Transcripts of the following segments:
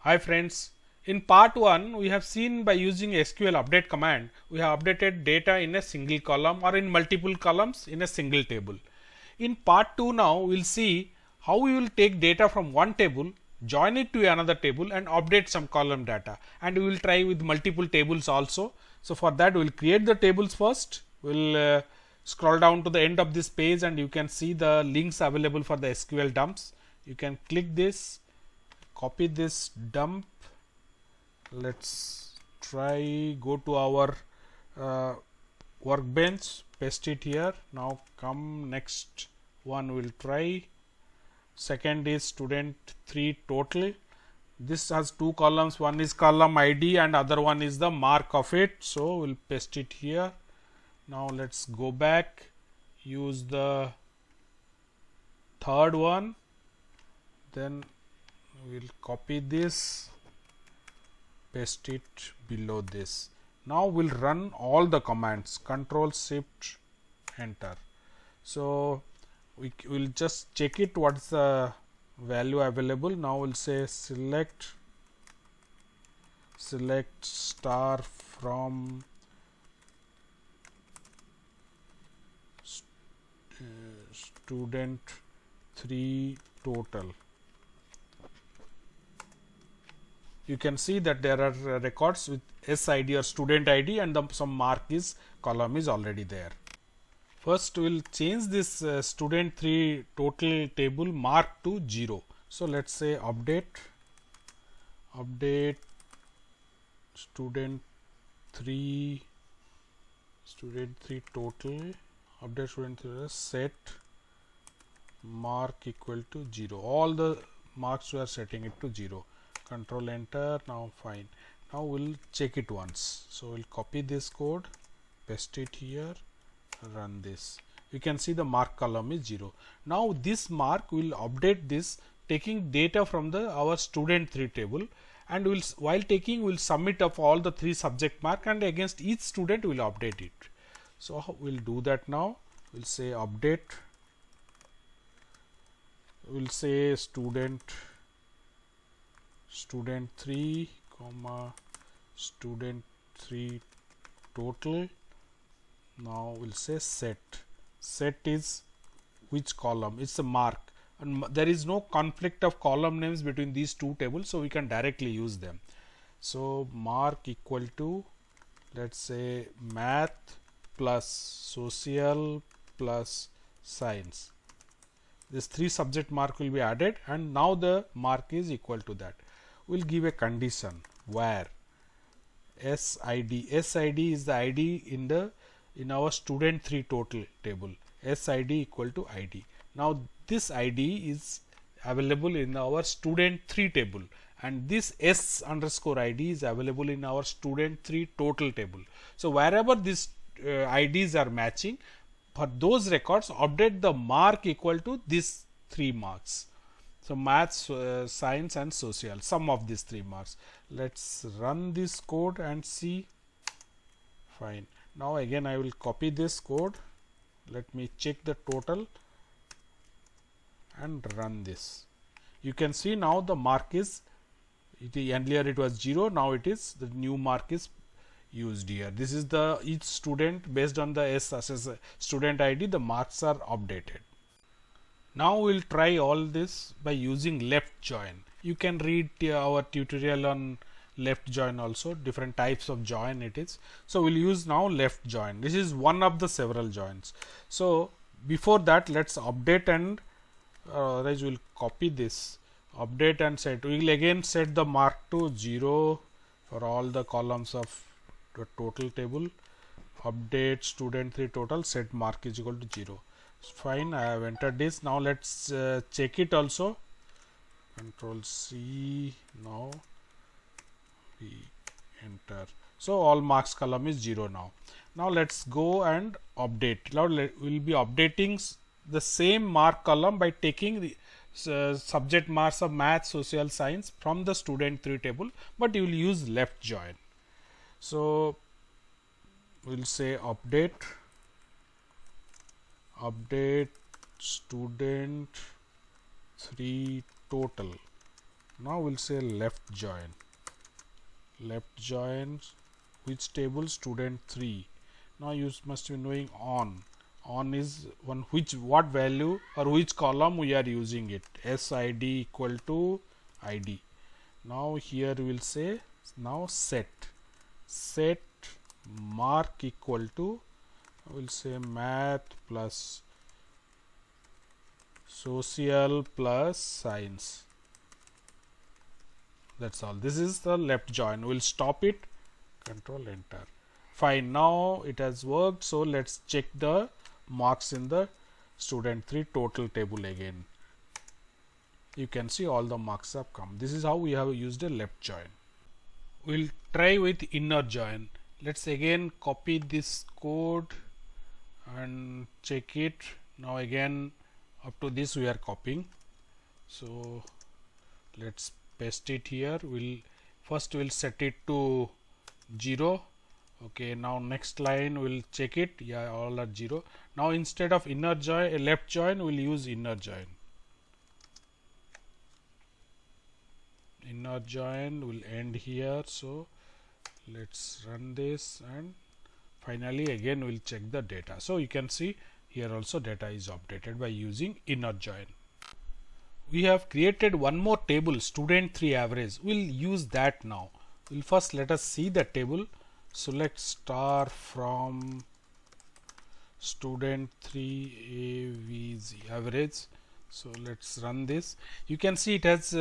Hi friends, in part 1 we have seen by using SQL update command we have updated data in a single column or in multiple columns in a single table. In part 2 now we will see how we will take data from one table, join it to another table and update some column data, and we will try with multiple tables also. So for that we will create the tables first. We will scroll down to the end of this page and you can see the links available for the SQL dumps. You can click this, copy this dump. Let's try go to our workbench, paste it here. Now come next one will try. Second is student 3 total. This has two columns, one is column ID and other one is the mark of it. So we'll paste it here. Now let's go back, use the third one, then we'll copy this, paste it below this. Now we'll run all the commands, Control Shift Enter. So we will just check it what's the value available. Now we'll say select star from student 3 total. You can see that there are records with SID or student ID and some mark is column is already there. First we will change this student 3 total table mark to 0. So let's say update student 3 total, update student 3 set mark equal to 0. All the marks we are setting it to 0. Control Enter. Now fine. Now we'll check it once. So we'll copy this code, paste it here, run this. You can see the mark column is 0. Now this mark will update this, taking data from the our student 3 table, and will while taking will submit of all the 3 subject mark, and against each student will update it. So we'll do that now. We'll say update. We'll say student 3 comma student 3 total. Now we'll say set is which column, it's a mark, and there is no conflict of column names between these two tables, so we can directly use them. So mark equal to, let's say, math plus social plus science. This 3 subject mark will be added, and now the mark is equal to that. We'll give a condition where SID is the ID in our student 3 total table, SID equal to ID. Now this ID is available in our student 3 table, and this S underscore ID is available in our student 3 total table. So wherever these IDs are matching, for those records update the mark equal to these 3 marks. So maths, science and social, sum of these 3 marks. Let's run this code and see. Fine. Now again I will copy this code. Let me check the total and run this. You can see now the mark is, earlier it was 0, now it is, the new mark is used here. This is the each student based on the S as student ID, the marks are updated. Now we will try all this by using left join. You can read our tutorial on left join also, different types of join it is. So we'll use now left join. This is one of the several joins. So before that, let's update and otherwise we'll copy this, update and set. We will again set the mark to 0 for all the columns of the total table. Update student 3 total, set mark is equal to 0. Fine, I have entered this. Now let's check it also. Control C. Now we enter. So all marks column is 0 now. Now let's go and update. Now we'll be updating the same mark column by taking the subject marks of math, social, science from the student 3 table, but you will use left join. So we'll say update student 3 total. Now we'll say left join. Left join which table? Student 3. Now you must be knowing on. On is one what value or which column we are using it. SID equal to ID. Now here we will say now set mark equal to, I will say math plus social plus science. That's all. This is the left join. We'll stop it, control enter. Fine, now it has worked. So let's check the marks in the student 3 total table again. You can see all the marks have come. This is how we have used a left join. We'll try with inner join. Let's again copy this code and check it. Now again up to this we are copying. So let's paste it here. We'll set it to 0. Okay, now next line we'll check it. Yeah, all are 0. Now instead of inner join, left join, we'll use inner join. Inner join will end here. So let's run this and finally again we'll check the data. So you can see here also data is updated by using inner join. We have created one more table, student 3 average. We'll use that now. We'll first let us see the table. Select star from student 3 AVG average. So let's run this. You can see it has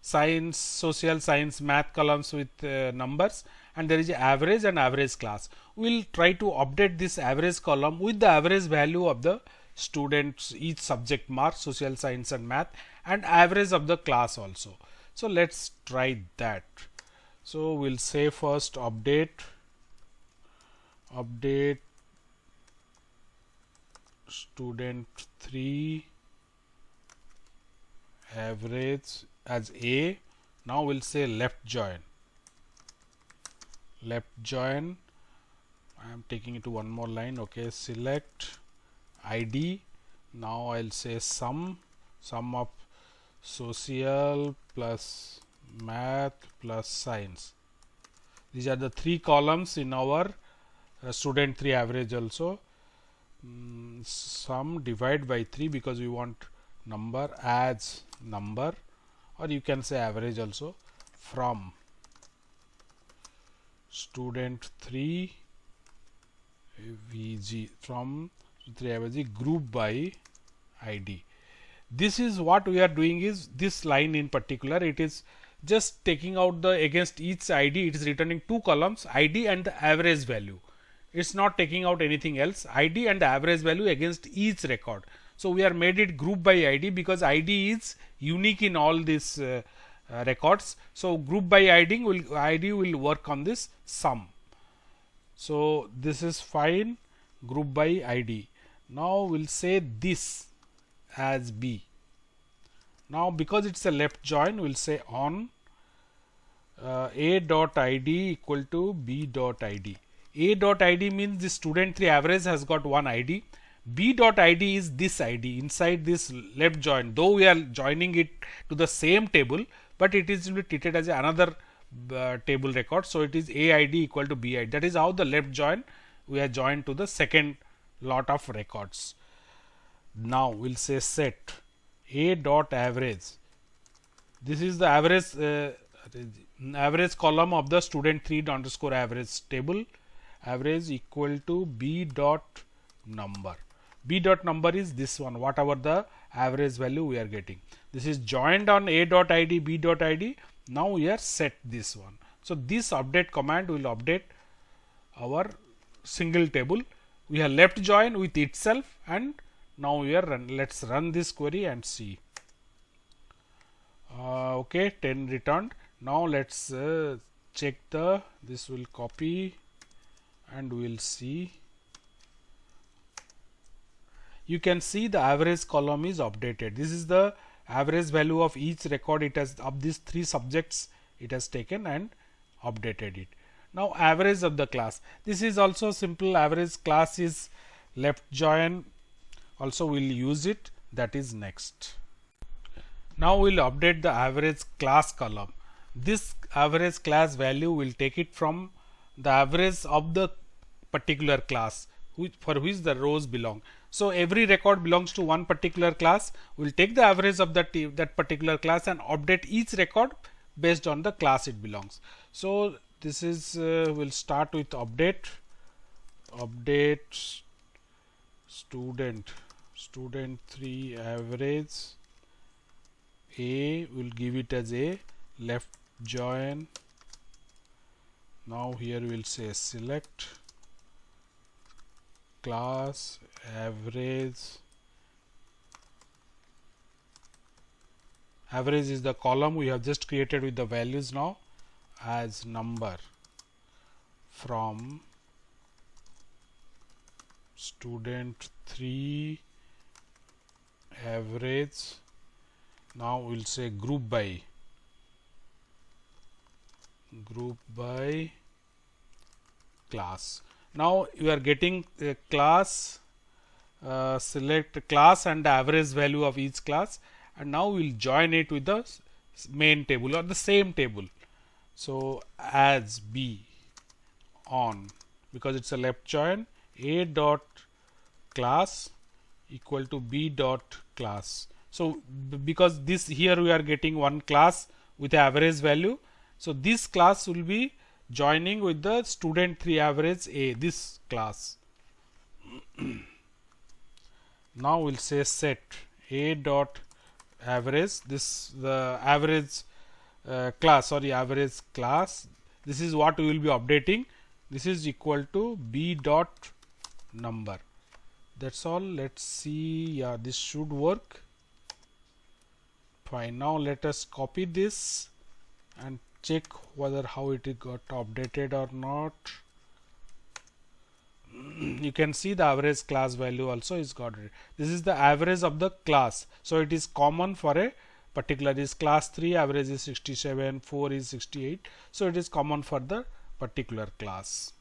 science, social science, math columns with numbers, and there is average and average class. We'll try to update this average column with the average value of the students, each subject mark, social science and math, and average of the class also. So let's try that. So we'll say first update student 3 average as A. Now we'll say left join. I am taking it to one more line. Okay, select ID. Now I'll say sum of social plus math plus science. These are the 3 columns in our student 3 average also. Sum divide by 3 because we want number as number, or you can say average also, from student 3 VG, from 3 average group by ID. This is what we are doing is this line in particular, it is just taking out the against each ID, it is returning 2 columns, ID and the average value. It's not taking out anything else, ID and the average value against each record. So we are made it group by ID because ID is unique in all these records. So group by ID will work on this sum. So this is fine, group by ID. Now we'll say this as B. Now because it's a left join, we'll say on A dot ID equal to B dot ID. A dot ID means the student 3 average has got one ID. B dot ID is this ID inside this left join. Though we are joining it to the same table, but it is treated as another table record. So it is AID equal to BID. That is how the left join we are joined to the second lot of records. Now we'll say set A dot average. This is the average column of the student 3 underscore average table. Average equal to B dot number. B dot number is this one, whatever the average value we are getting. This is joined on A dot ID, B dot ID. Now we are set this one. So this update command will update our single table. We have left join with itself, and now we are let's run this query and see. Okay, 10 returned. Now let's check this will copy and we'll see. You can see the average column is updated. This is the average value of each record. It has of these 3 subjects it has taken and updated it. Now average of the class. This is also simple. Average class is left join. Also we'll use it. That is next. Now we'll update the average class column. This average class value will take it from the average of the particular class for which the rows belong. So every record belongs to one particular class. We'll take the average of that particular class and update each record based on the class it belongs. So this is we'll start with update student 3 average A, will give it as a left join. Now here we'll say select class average. Average is the column we have just created with the values now as number from student 3 average. Now we'll say group by class. Now you are getting a class, select class and the average value of each class, and now we'll join it with the main table or the same table. So as B on, because it's a left join, A dot class equal to B dot class. So because this here we are getting one class with average value, so this class will be joining with the student 3 average A, this class. Now we'll say set A dot average, this the average class, sorry, average class, this is what we will be updating. This is equal to B dot number. That's all. Let's see. Yeah, this should work. Fine. Now let us copy this and check whether how it got updated or not. You can see the average class value also is got it. This is the average of the class. So it is common for a particular, this class 3 average is 67, 4 is 68. So it is common for the particular class.